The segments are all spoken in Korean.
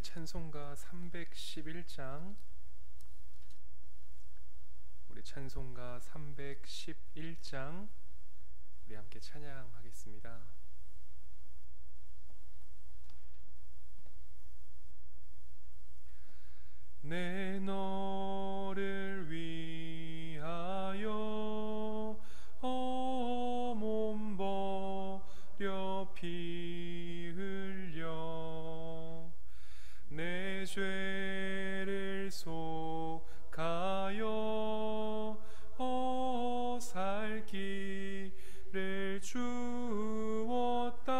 찬송가 311장, 우리 찬송가 311장 우리 함께 찬양하겠습니다. 내 너를 위하여 몸 버려 피 흘려 내 죄를 속하여 살 길을 주었다.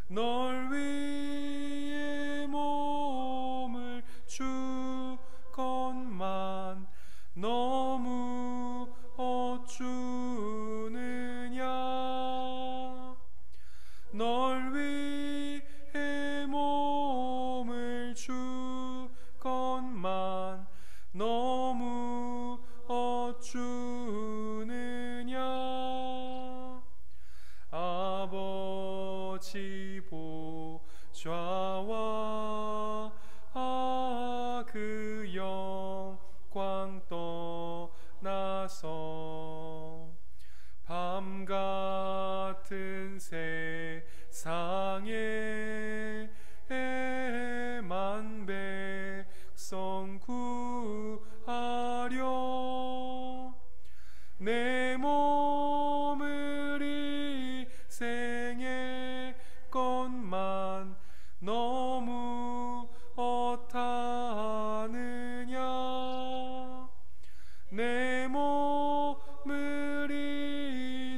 널 위해 몸을 주건만 너무 어쭈느냐. 널 위해 몸을 주건만 너무 어쭈느냐. 아버지 보좌와 그 영광 떠나서 밤 같은 세상에 만 백성 구하려 내 몸을 희생했건만 너무 어떠하느냐. 내 몸을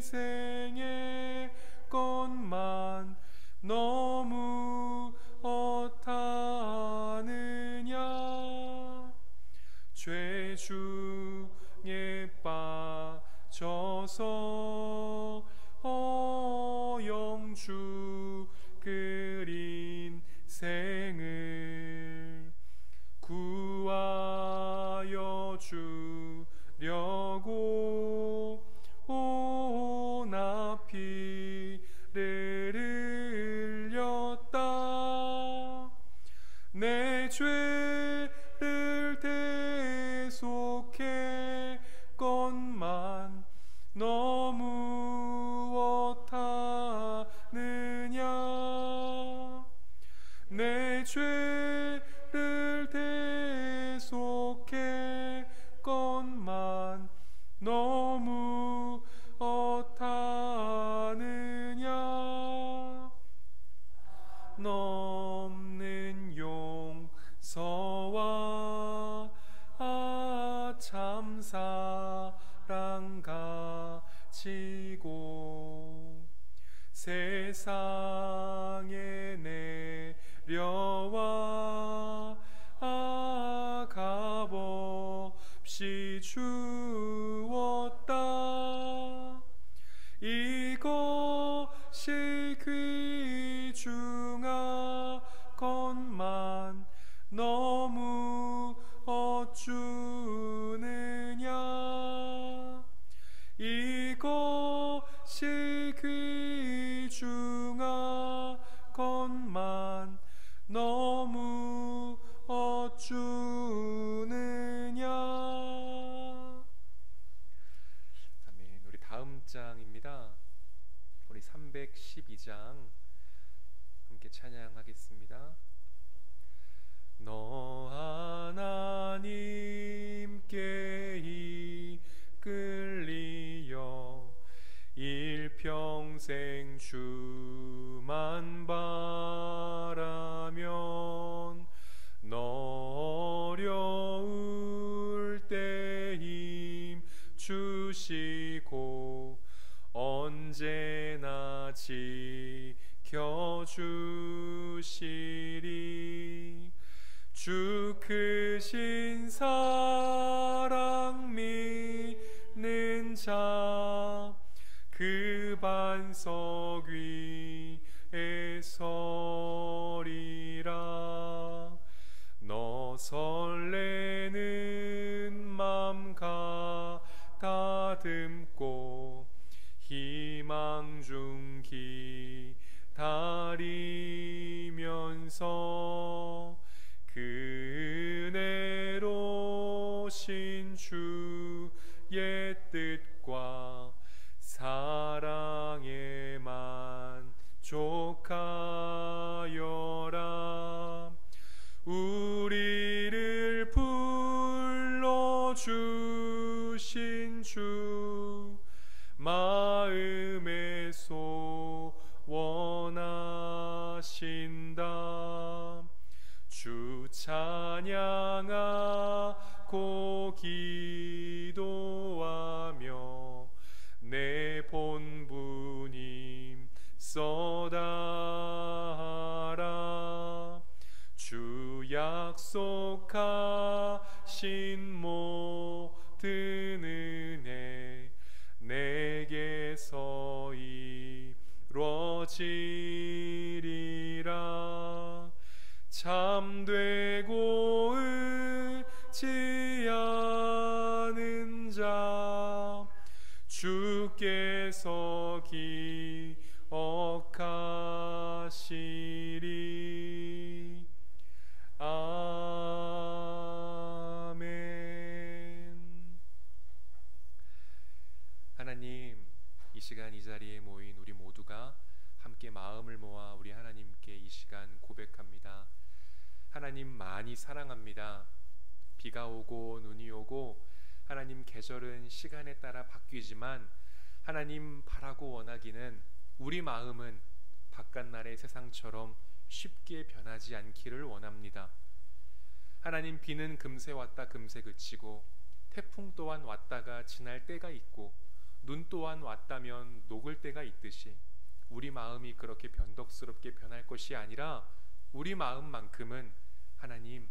희생했건만 너무 어떠하느냐. 죄 중에 빠져서 영주 그린 생을 구하여 주려고 나 피를 흘렸다. 내 죄를 대속했건만 너무 어떠하느냐. 내 죄를 대속했건만 너무 어떠하느냐. 넘는 용서와 참 사랑 가지고 세상에 내려와 값없이 주었다. 이것이 귀중하건만 너무 어쭈느냐. 이것이 귀중하건만 너무 어쭈느냐. 아멘. 우리 다음 장입니다. 우리 312장 함께 찬양하겠습니다. 너 하나님께 이끌리어 일평생 주만 바라면 너 어려울 때 힘 주시고 언제나 지켜주시리. 주 크신 사랑 믿는 자 그 반석 위에 서리라. 너 설레는 맘 가다듬고 희망 중 기다리면서 오신 주의 뜻과 사랑에 만족하여라. 우리를 불러주신 주 마음에 소원하신다. 주 찬양하고 기도하며 내 본분임 써다하라. 주 약속하신 모든 은혜 내게서 이루어지리라. 참되고 의지하는 자 주께서 기억하시리. 아멘. 하나님, 이 시간 이 자리에 모인 우리 모두가 함께 마음을 모아 우리 하나님께 이 시간 고백합니다. 하나님 많이 사랑합니다. 비가 오고 눈이 오고 하나님 계절은 시간에 따라 바뀌지만 하나님 바라고 원하기는 우리 마음은 바깥날의 세상처럼 쉽게 변하지 않기를 원합니다. 하나님, 비는 금세 왔다 금세 그치고 태풍 또한 왔다가 지날 때가 있고 눈 또한 왔다면 녹을 때가 있듯이 우리 마음이 그렇게 변덕스럽게 변할 것이 아니라 우리 마음만큼은 하나님,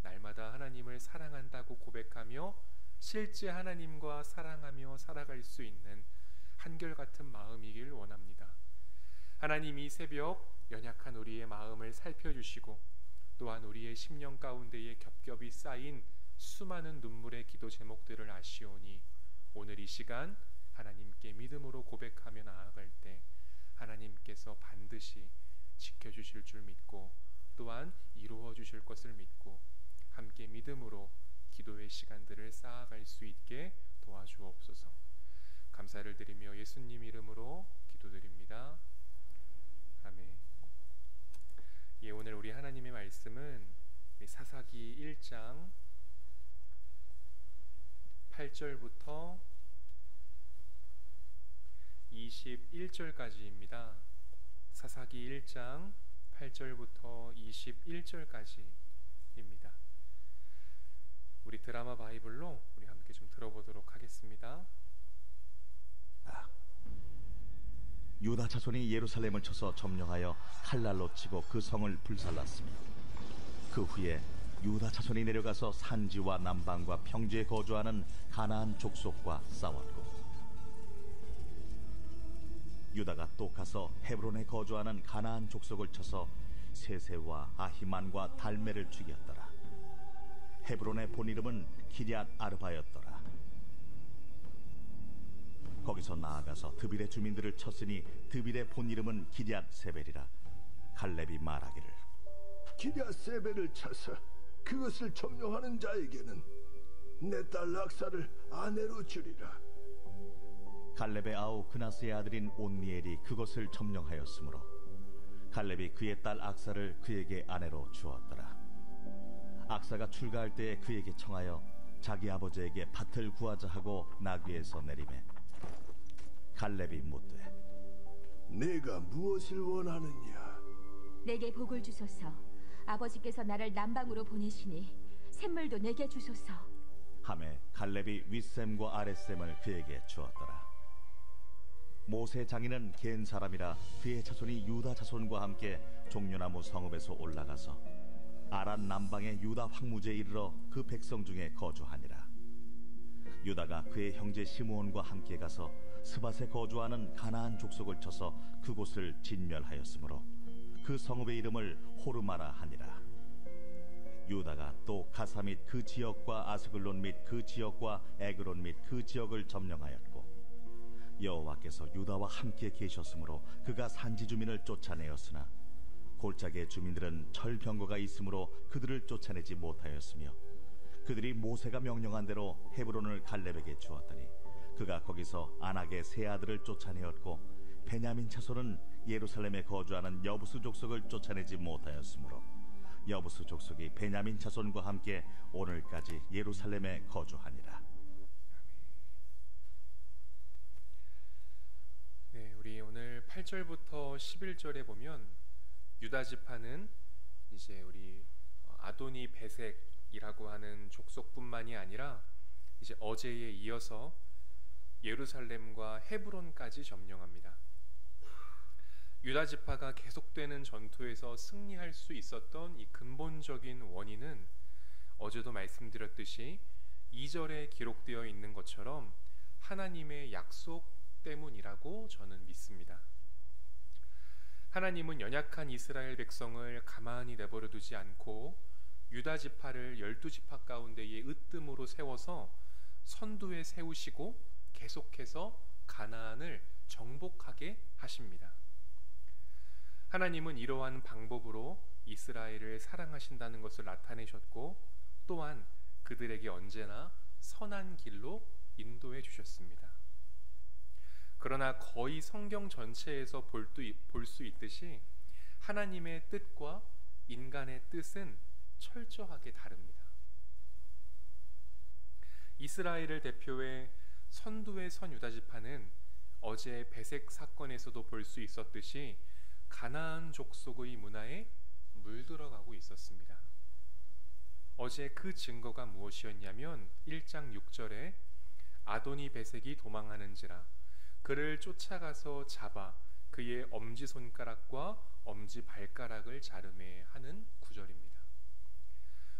날마다 하나님을 사랑한다고 고백하며 실제 하나님과 사랑하며 살아갈 수 있는 한결같은 마음이길 원합니다. 하나님, 이 새벽 연약한 우리의 마음을 살펴주시고 또한 우리의 심령 가운데에 겹겹이 쌓인 수많은 눈물의 기도 제목들을 아시오니 오늘 이 시간 하나님께 믿음으로 고백하며 나아갈 때 하나님께서 반드시 지켜주실 줄 믿고 또한 이루어 주실 것을 믿고 함께 믿음으로 기도의 시간들을 쌓아갈 수 있게 도와주옵소서. 감사를 드리며 예수님 이름으로 기도드립니다. 아멘. 예, 오늘 우리 하나님의 말씀은 사사기 1장 8절부터 21절까지입니다. 사사기 1장 8절부터 21절까지입니다. 우리 드라마 바이블로 우리 함께 좀 들어보도록 하겠습니다. 유다 자손이 예루살렘을 쳐서 점령하여 칼날로 치고 그 성을 불살랐으며 그 후에 유다 자손이 내려가서 산지와 남방과 평지에 거주하는 가나안 족속과 싸웠고 유다가 또 가서 헤브론에 거주하는 가나안 족속을 쳐서 세세와 아히만과 달메를 죽였더라. 헤브론의 본 이름은 기럇 아르바였더라. 거기서 나아가서 드빌의 주민들을 쳤으니 드빌의 본 이름은 기럇 세벨이라. 갈렙이 말하기를 기럇 세벨을 쳐서 그것을 점령하는 자에게는 내 딸 악사를 아내로 주리라. 갈렙의 아우 그나스의 아들인 온니엘이 그것을 점령하였으므로 갈렙이 그의 딸 악사를 그에게 아내로 주었더라. 악사가 출가할 때에 그에게 청하여 자기 아버지에게 밭을 구하자 하고 나귀에서 내리매 갈렙이 묻되 네가 무엇을 원하느냐? 내게 복을 주소서. 아버지께서 나를 남방으로 보내시니 샘물도 내게 주소서. 하매 갈렙이 윗샘과 아랫샘을 그에게 주었더라. 모세 장인은 겐 사람이라 그의 자손이 유다 자손과 함께 종려나무 성읍에서 올라가서 아란 남방의 유다 황무지에 이르러 그 백성 중에 거주하니라. 유다가 그의 형제 시므온과 함께 가서 스밧에 거주하는 가나안 족속을 쳐서 그곳을 진멸하였으므로 그 성읍의 이름을 호르마라 하니라. 유다가 또 가사 및 그 지역과 아스글론 및 그 지역과 에그론 및 그 지역을 점령하였고 여호와께서 유다와 함께 계셨으므로 그가 산지 주민을 쫓아내었으나 골짜기의 주민들은 철병거가 있으므로 그들을 쫓아내지 못하였으며 그들이 모세가 명령한 대로 헤브론을 갈렙에게 주었더니 그가 거기서 안악의 세 아들을 쫓아내었고 베냐민 자손은 예루살렘에 거주하는 여부수 족속을 쫓아내지 못하였으므로 여부수 족속이 베냐민 자손과 함께 오늘까지 예루살렘에 거주하니라. 네, 우리 오늘 8절부터 11절에 보면 유다 지파는 이제 우리 아도니 베색이라고 하는 족속뿐만이 아니라 이제 어제에 이어서 예루살렘과 헤브론까지 점령합니다. 유다 지파가 계속되는 전투에서 승리할 수 있었던 이 근본적인 원인은 어제도 말씀드렸듯이 2절에 기록되어 있는 것처럼 하나님의 약속 때문이라고 저는 믿습니다. 하나님은 연약한 이스라엘 백성을 가만히 내버려 두지 않고 유다 지파를 12지파 가운데에 으뜸으로 세워서 선두에 세우시고 계속해서 가나안을 정복하게 하십니다. 하나님은 이러한 방법으로 이스라엘을 사랑하신다는 것을 나타내셨고 또한 그들에게 언제나 선한 길로 인도해 주셨습니다. 그러나 거의 성경 전체에서 볼 수 있듯이 하나님의 뜻과 인간의 뜻은 철저하게 다릅니다. 이스라엘을 대표해 선두의 선 유다 지파는 어제 베색 사건에서도 볼 수 있었듯이 가나안 족속의 문화에 물들어가고 있었습니다. 어제 그 증거가 무엇이었냐면 1장 6절에 아도니 베색이 도망하는지라 그를 쫓아가서 잡아 그의 엄지손가락과 엄지발가락을 자르매 하는 구절입니다.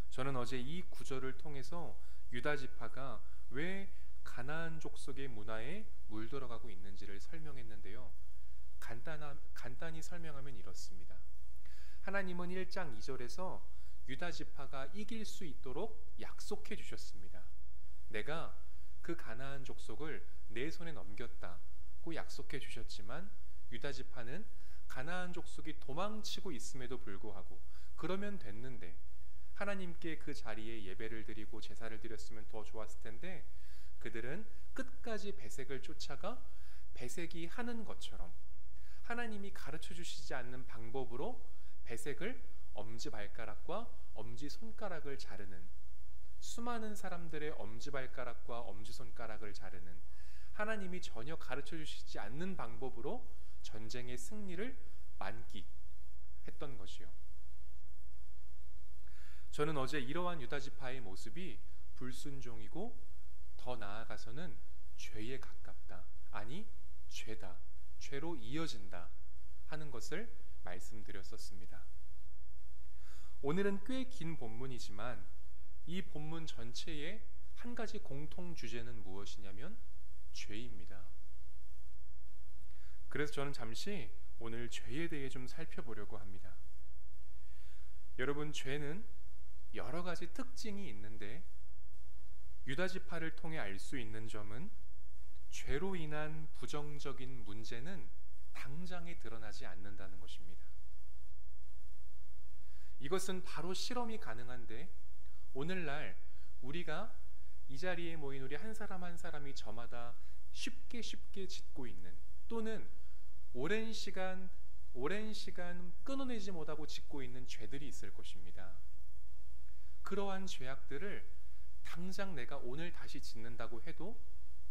저는 어제 이 구절을 통해서 유다 지파가 왜 가나안 족속의 문화에 물들어가고 있는지를 설명했는데요. 간단히 설명하면 이렇습니다. 하나님은 1장 2절에서 유다 지파가 이길 수 있도록 약속해 주셨습니다. 내가 그 가나안 족속을 내 손에 넘겼다고 약속해 주셨지만 유다 지파는 가나안 족속이 도망치고 있음에도 불구하고 그러면 됐는데 하나님께 그 자리에 예배를 드리고 제사를 드렸으면 더 좋았을 텐데 그들은 끝까지 베색을 쫓아가 베색이 하는 것처럼 하나님이 가르쳐 주시지 않는 방법으로 베색을 엄지발가락과 엄지손가락을 자르는 수많은 사람들의 엄지발가락과 엄지손가락을 자르는 하나님이 전혀 가르쳐 주시지 않는 방법으로 전쟁의 승리를 만끽했던 것이요. 저는 어제 이러한 유다 지파의 모습이 불순종이고 더 나아가서는 죄에 가깝다, 아니 죄다, 죄로 이어진다 하는 것을 말씀드렸었습니다. 오늘은 꽤 긴 본문이지만 이 본문 전체의 한 가지 공통 주제는 무엇이냐면 죄입니다. 그래서 저는 잠시 오늘 죄에 대해 좀 살펴보려고 합니다. 여러분, 죄는 여러 가지 특징이 있는데 유다 지파를 통해 알 수 있는 점은 죄로 인한 부정적인 문제는 당장에 드러나지 않는다는 것입니다. 이것은 바로 실험이 가능한데 오늘날 우리가 이 자리에 모인 우리 한 사람 한 사람이 저마다 쉽게 짓고 있는 또는 오랜 시간 끊어내지 못하고 짓고 있는 죄들이 있을 것입니다. 그러한 죄악들을 당장 내가 오늘 다시 짓는다고 해도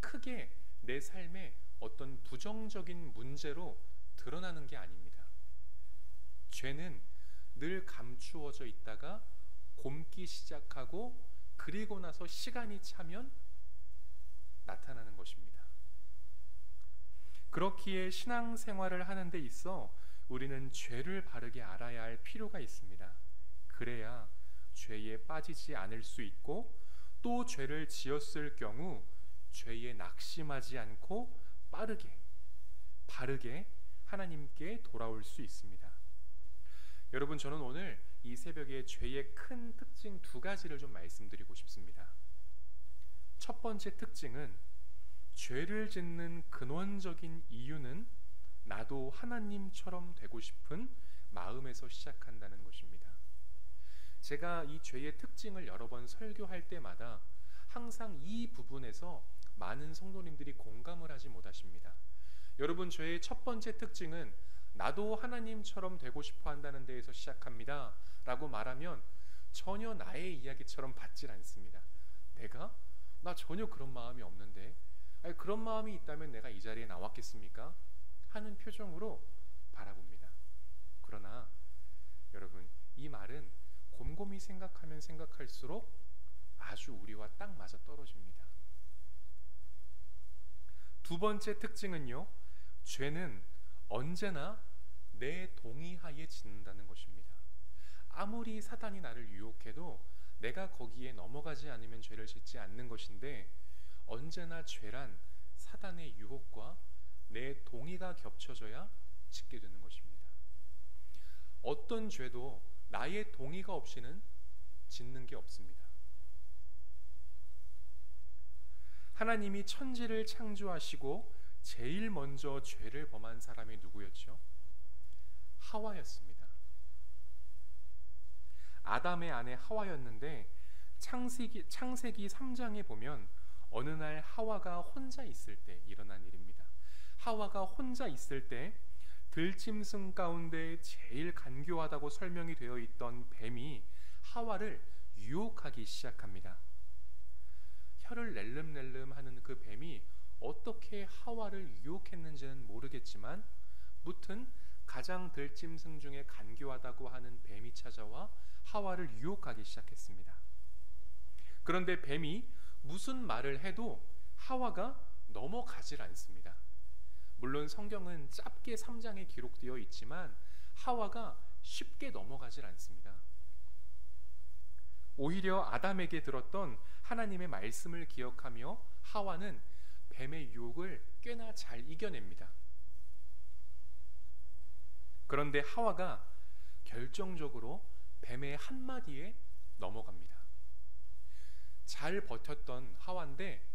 크게 내 삶에 어떤 부정적인 문제로 드러나는 게 아닙니다. 죄는 늘 감추어져 있다가 곪기 시작하고 그리고 나서 시간이 차면 나타나는 것입니다. 그렇기에 신앙생활을 하는 데 있어 우리는 죄를 바르게 알아야 할 필요가 있습니다. 그래야 죄에 빠지지 않을 수 있고 또 죄를 지었을 경우 죄에 낙심하지 않고 바르게 하나님께 돌아올 수 있습니다. 여러분, 저는 오늘 이 새벽에 죄의 큰 특징 두 가지를 좀 말씀드리고 싶습니다. 첫 번째 특징은 죄를 짓는 근원적인 이유는 나도 하나님처럼 되고 싶은 마음에서 시작한다는 것입니다. 제가 이 죄의 특징을 여러 번 설교할 때마다 항상 이 부분에서 많은 성도님들이 공감을 하지 못하십니다. 여러분, 죄의 첫 번째 특징은 나도 하나님처럼 되고 싶어 한다는 데에서 시작합니다 라고 말하면 전혀 나의 이야기처럼 받질 않습니다. 내가? 나 전혀 그런 마음이 없는데, 아니, 그런 마음이 있다면 내가 이 자리에 나왔겠습니까? 하는 표정으로 바라봅니다. 그러나 여러분, 이 말은 곰곰이 생각하면 생각할수록 아주 우리와 딱 맞아 떨어집니다. 두 번째 특징은요, 죄는 언제나 내 동의하에 짓는다는 것입니다. 아무리 사단이 나를 유혹해도 내가 거기에 넘어가지 않으면 죄를 짓지 않는 것인데, 언제나 죄란 사단의 유혹과 내 동의가 겹쳐져야 짓게 되는 것입니다. 어떤 죄도 나의 동의가 없이는 짓는 게 없습니다. 하나님이 천지를 창조하시고 제일 먼저 죄를 범한 사람이 누구였죠? 하와였습니다. 아담의 아내 하와였는데 창세기 3장에 보면 어느 날 하와가 혼자 있을 때 일어난 일입니다. 하와가 혼자 있을 때 들짐승 가운데 제일 간교하다고 설명이 되어 있던 뱀이 하와를 유혹하기 시작합니다. 혀를 낼름낼름 하는 그 뱀이 어떻게 하와를 유혹했는지는 모르겠지만 무튼 가장 들짐승 중에 간교하다고 하는 뱀이 찾아와 하와를 유혹하기 시작했습니다. 그런데 뱀이 무슨 말을 해도 하와가 넘어가질 않습니다. 물론 성경은 짧게 3장에 기록되어 있지만 하와가 쉽게 넘어가질 않습니다. 오히려 아담에게 들었던 하나님의 말씀을 기억하며 하와는 뱀의 유혹을 꽤나 잘 이겨냅니다. 그런데 하와가 결정적으로 뱀의 한마디에 넘어갑니다. 잘 버텼던 하와인데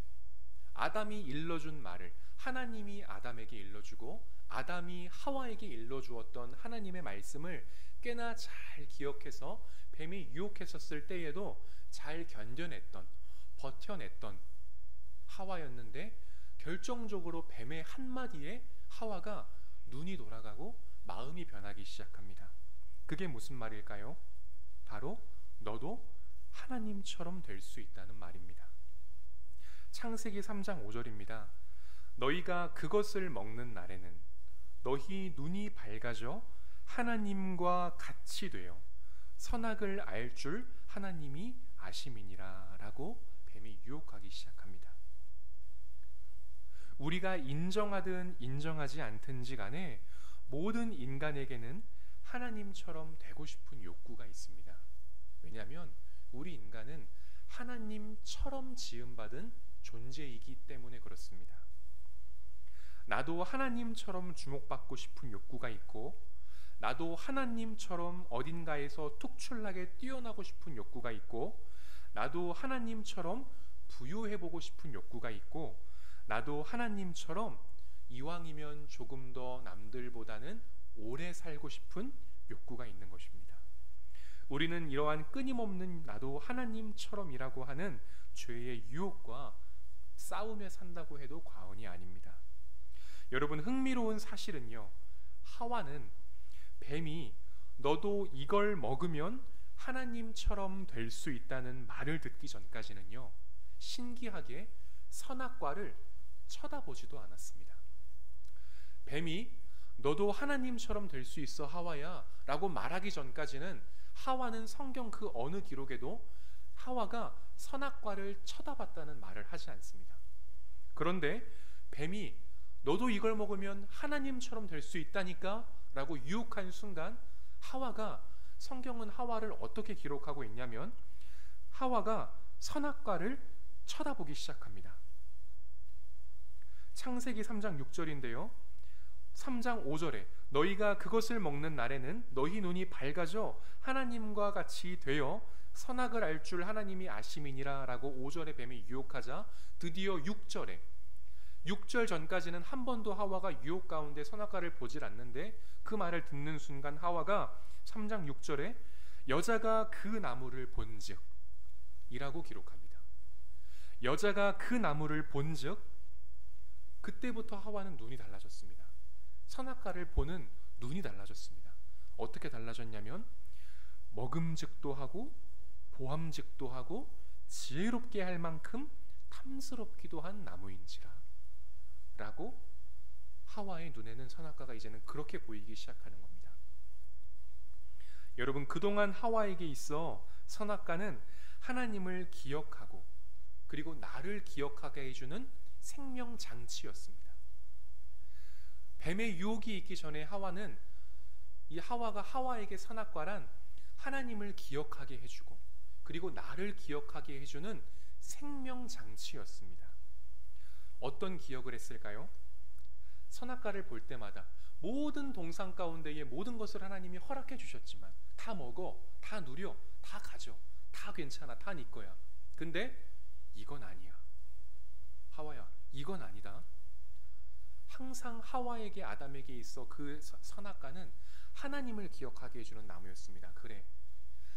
아담이 일러준 말을 하나님이 아담에게 일러주고 아담이 하와에게 일러주었던 하나님의 말씀을 꽤나 잘 기억해서 뱀이 유혹했었을 때에도 잘 견뎌냈던, 버텨냈던 하와였는데 결정적으로 뱀의 한마디에 하와가 눈이 돌아가고 마음이 변하기 시작합니다. 그게 무슨 말일까요? 바로 너도 하나님처럼 될 수 있다는 말입니다. 창세기 3장 5절입니다. 너희가 그것을 먹는 날에는 너희 눈이 밝아져 하나님과 같이 되어 선악을 알 줄 하나님이 아심이니라 라고 뱀이 유혹하기 시작합니다. 우리가 인정하든 인정하지 않든지 간에 모든 인간에게는 하나님처럼 되고 싶은 욕구가 있습니다. 왜냐하면 우리 인간은 하나님처럼 지음받은 존재이기 때문에 그렇습니다. 나도 하나님처럼 주목받고 싶은 욕구가 있고 나도 하나님처럼 어딘가에서 특출나게 뛰어나고 싶은 욕구가 있고 나도 하나님처럼 부유해보고 싶은 욕구가 있고 나도 하나님처럼 이왕이면 조금 더 남들보다는 오래 살고 싶은 욕구가 있는 것입니다. 우리는 이러한 끊임없는 나도 하나님처럼이라고 하는 죄의 유혹과 싸우며 산다고 해도 과언이 아닙니다. 여러분, 흥미로운 사실은요, 하와는 뱀이 너도 이걸 먹으면 하나님처럼 될 수 있다는 말을 듣기 전까지는요, 신기하게 선악과를 쳐다보지도 않았습니다. 뱀이 너도 하나님처럼 될 수 있어 하와야 라고 말하기 전까지는 하와는 성경 그 어느 기록에도 하와가 선악과를 쳐다봤다는 말을 하지 않습니다. 그런데 뱀이 너도 이걸 먹으면 하나님처럼 될 수 있다니까 라고 유혹한 순간 하와가, 성경은 하와를 어떻게 기록하고 있냐면 하와가 선악과를 쳐다보기 시작합니다. 창세기 3장 6절인데요 3장 5절에 너희가 그것을 먹는 날에는 너희 눈이 밝아져 하나님과 같이 되어 선악을 알 줄 하나님이 아심이니라 라고 5절에 뱀이 유혹하자 드디어 6절 전까지는 한 번도 하와가 유혹 가운데 선악과를 보질 않는데 그 말을 듣는 순간 하와가 3장 6절에 여자가 그 나무를 본즉 이라고 기록합니다. 여자가 그 나무를 본즉 그때부터 하와는 눈이 달라졌습니다. 선악과를 보는 눈이 달라졌습니다. 어떻게 달라졌냐면 먹음직도 하고 보암직도 하고 지혜롭게 할 만큼 탐스럽기도 한 나무인지라 라고 하와의 눈에는 선악과가 이제는 그렇게 보이기 시작하는 겁니다. 여러분, 그동안 하와에게 있어 선악과는 하나님을 기억하고 그리고 나를 기억하게 해주는 생명장치였습니다. 뱀의 유혹이 있기 전에 하와는 이 하와가 하와에게 선악과란 하나님을 기억하게 해주고 그리고 나를 기억하게 해주는 생명장치였습니다. 어떤 기억을 했을까요? 선악과를 볼 때마다 모든 동산 가운데의 모든 것을 하나님이 허락해 주셨지만 다 먹어, 다 누려, 다 가져, 다 괜찮아, 다 네 거야. 근데 이건 아니야. 하와야, 이건 아니다. 항상 하와에게 아담에게 있어 그 선악과는 하나님을 기억하게 해주는 나무였습니다. 그래,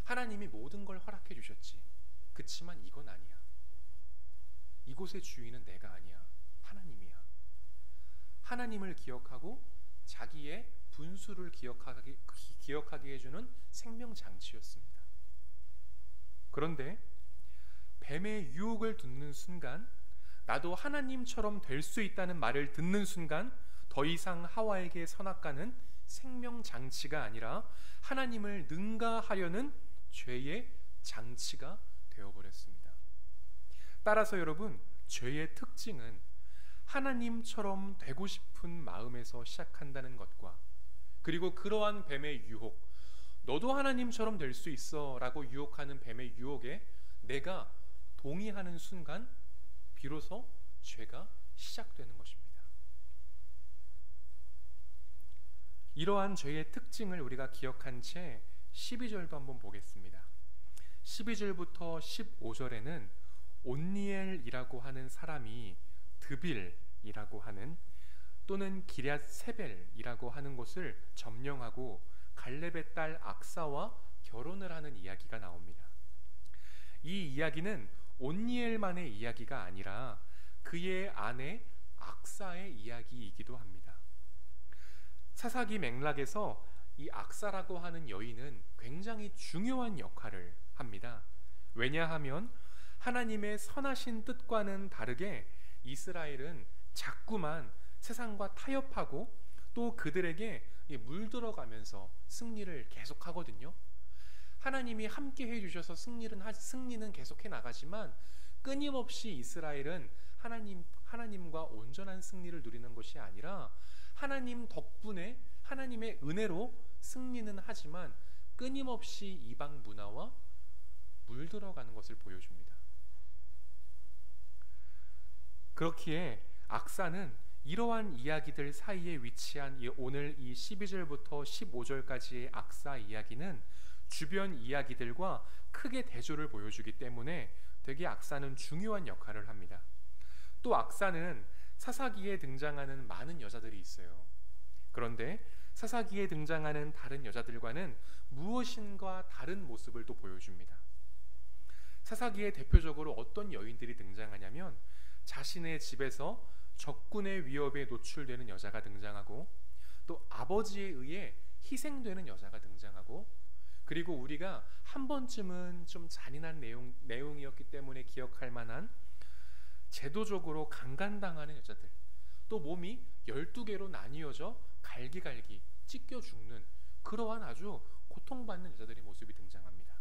하나님이 모든 걸 허락해 주셨지. 그치만 이건 아니야. 이곳의 주인은 내가 아니야. 하나님이야. 하나님을 기억하고 자기의 분수를 기억하게 해주는 생명장치였습니다. 그런데 뱀의 유혹을 듣는 순간, 나도 하나님처럼 될 수 있다는 말을 듣는 순간 더 이상 하와에게 선악과는 생명장치가 아니라 하나님을 능가하려는 죄의 장치가 되어버렸습니다. 따라서 여러분, 죄의 특징은 하나님처럼 되고 싶은 마음에서 시작한다는 것과 그리고 그러한 뱀의 유혹, 너도 하나님처럼 될 수 있어 라고 유혹하는 뱀의 유혹에 내가 동의하는 순간 비로소 죄가 시작되는 것입니다. 이러한 죄의 특징을 우리가 기억한 채 12절도 한번 보겠습니다. 12절부터 15절에는 온니엘이라고 하는 사람이 드빌이라고 하는 또는 기럇 세벨이라고 하는 곳을 점령하고 갈렙의 딸 악사와 결혼을 하는 이야기가 나옵니다. 이 이야기는 온니엘만의 이야기가 아니라 그의 아내 악사의 이야기이기도 합니다. 사사기 맥락에서 이 악사라고 하는 여인은 굉장히 중요한 역할을 합니다. 왜냐하면 하나님의 선하신 뜻과는 다르게 이스라엘은 자꾸만 세상과 타협하고 또 그들에게 물들어가면서 승리를 계속하거든요. 하나님이 함께 해주셔서 승리는 계속해 나가지만 끊임없이 이스라엘은 하나님과 온전한 승리를 누리는 것이 아니라 하나님 덕분에 하나님의 은혜로 승리는 하지만 끊임없이 이방 문화와 물들어가는 것을 보여줍니다. 그렇기에 악사는 이러한 이야기들 사이에 위치한 오늘 이 12절부터 15절까지의 악사 이야기는 주변 이야기들과 크게 대조를 보여주기 때문에 되게 악사는 중요한 역할을 합니다. 또 악사는 사사기에 등장하는 많은 여자들이 있어요. 그런데 사사기에 등장하는 다른 여자들과는 무엇인가 다른 모습을 또 보여줍니다. 사사기에 대표적으로 어떤 여인들이 등장하냐면 자신의 집에서 적군의 위협에 노출되는 여자가 등장하고 또 아버지에 의해 희생되는 여자가 등장하고 그리고 우리가 한 번쯤은 좀 잔인한 내용이었기 때문에 기억할 만한 제도적으로 강간당하는 여자들, 또 몸이 12개로 나뉘어져 갈기갈기 찢겨 죽는 그러한 아주 고통받는 여자들의 모습이 등장합니다.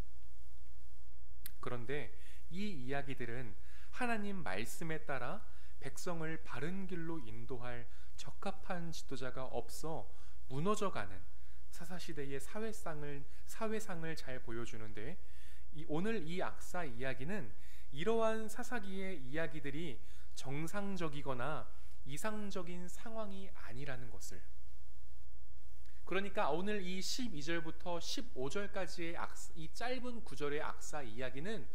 그런데 이 이야기들은 하나님 말씀에 따라 백성을 바른 길로 인도할 적합한 지도자가 없어 무너져가는 사사시대의 사회상을 잘 보여주는데 오늘 이 악사 이야기는 이러한 사사기의 이야기들이 정상적이거나 이상적인 상황이 아니라는 것을, 그러니까 오늘 이 12절부터 15절까지의 이 짧은 구절의 악사 이야기는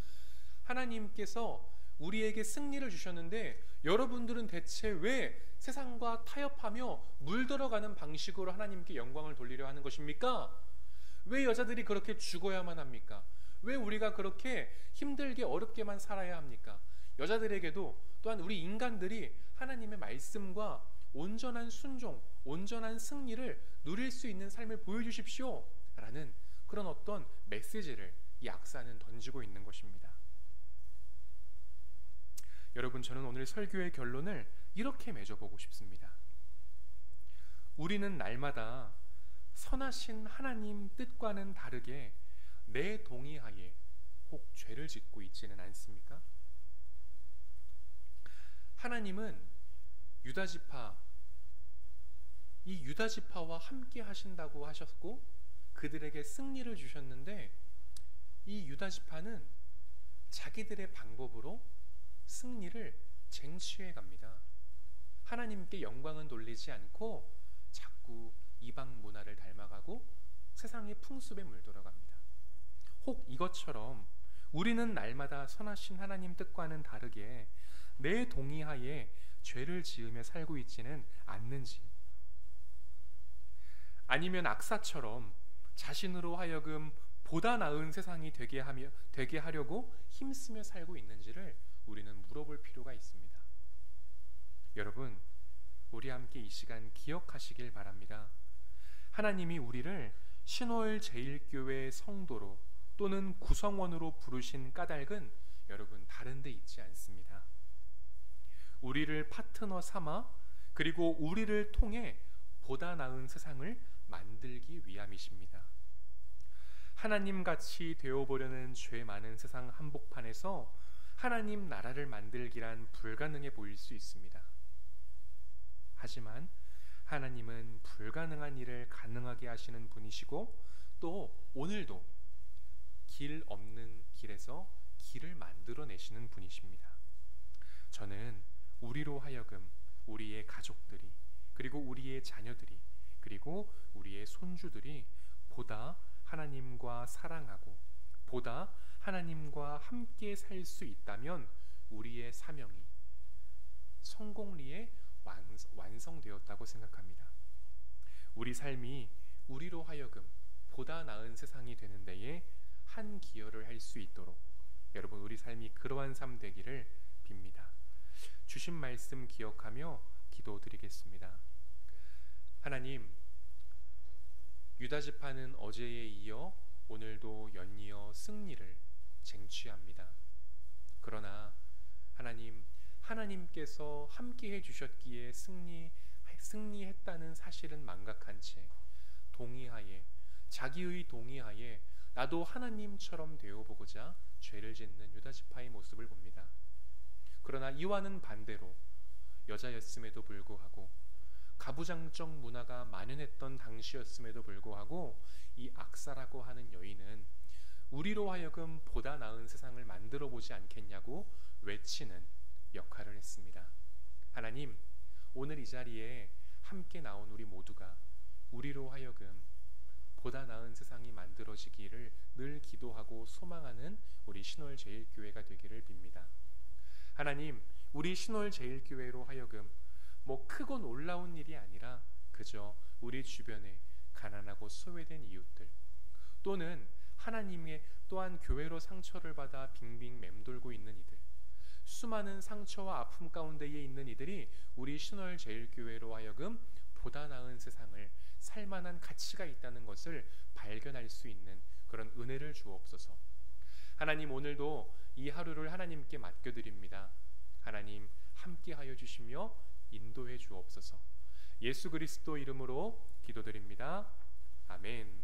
하나님께서 우리에게 승리를 주셨는데 여러분들은 대체 왜 세상과 타협하며 물들어가는 방식으로 하나님께 영광을 돌리려 하는 것입니까? 왜 여자들이 그렇게 죽어야만 합니까? 왜 우리가 그렇게 힘들게 어렵게만 살아야 합니까? 여자들에게도 또한 우리 인간들이 하나님의 말씀과 온전한 순종, 온전한 승리를 누릴 수 있는 삶을 보여주십시오 라는 그런 어떤 메시지를 이 악사는 던지고 있는 것입니다. 여러분, 저는 오늘 설교의 결론을 이렇게 맺어보고 싶습니다. 우리는 날마다 선하신 하나님 뜻과는 다르게 내 동의하에 혹 죄를 짓고 있지는 않습니까? 하나님은 이 유다지파와 함께 하신다고 하셨고 그들에게 승리를 주셨는데, 이 유다지파는 자기들의 방법으로 승리를 쟁취해 갑니다. 하나님께 영광은 돌리지 않고 자꾸 이방 문화를 닮아가고 세상의 풍습에 물들어갑니다. 혹 이것처럼 우리는 날마다 선하신 하나님 뜻과는 다르게 내 동의하에 죄를 지으며 살고 있지는 않는지, 아니면 악사처럼 자신으로 하여금 보다 나은 세상이 되게 하려고 힘쓰며 살고 있는지를 우리는 물어볼 필요가 있습니다. 여러분, 우리 함께 이 시간 기억하시길 바랍니다. 하나님이 우리를 신월 제일교회 성도로 또는 구성원으로 부르신 까닭은 여러분 다른 데 있지 않습니다. 우리를 파트너 삼아 그리고 우리를 통해 보다 나은 세상을 만들기 위함이십니다. 하나님같이 되어보려는 죄 많은 세상 한복판에서 하나님 나라를 만들기란 불가능해 보일 수 있습니다. 하지만 하나님은 불가능한 일을 가능하게 하시는 분이시고, 또 오늘도 길 없는 길에서 길을 만들어내시는 분이십니다. 저는 우리로 하여금 우리의 가족들이, 그리고 우리의 자녀들이, 그리고 우리의 손주들이 보다 하나님과 사랑하고 보다 하나님과 함께 살 수 있다면 우리의 사명이 성공리에 완성되었다고 생각합니다. 우리 삶이 우리로 하여금 보다 나은 세상이 되는 데에 한 기여를 할 수 있도록 여러분, 우리 삶이 그러한 삶 되기를 빕니다. 주신 말씀 기억하며 기도드리겠습니다. 하나님, 유다지파는 어제에 이어 오늘도 연이어 승리를 쟁취합니다. 그러나 하나님께서 함께해 주셨기에 승리했다는 사실은 망각한 채 자기의 동의하에 나도 하나님처럼 되어보고자 죄를 짓는 유다지파의 모습을 봅니다. 그러나 이와는 반대로 여자였음에도 불구하고 가부장적 문화가 만연했던 당시였음에도 불구하고 이 악사라고 하는 여인은 우리로 하여금 보다 나은 세상을 만들어 보지 않겠냐고 외치는 역할을 했습니다. 하나님, 오늘 이 자리에 함께 나온 우리 모두가 우리로 하여금 보다 나은 세상이 만들어지기를 늘 기도하고 소망하는 우리 신월제일교회가 되기를 빕니다. 하나님, 우리 신월제일교회로 하여금 크고 놀라운 일이 아니라 그저 우리 주변에 가난하고 소외된 이웃들, 또는 하나님의 또한 교회로 상처를 받아 빙빙 맴돌고 있는 이들, 수많은 상처와 아픔 가운데에 있는 이들이 우리 신월제일교회로 하여금 보다 나은 세상을 살만한 가치가 있다는 것을 발견할 수 있는 그런 은혜를 주옵소서. 하나님, 오늘도 이 하루를 하나님께 맡겨드립니다. 하나님, 함께하여 주시며 인도해 주옵소서. 예수 그리스도 이름으로 기도드립니다. 아멘.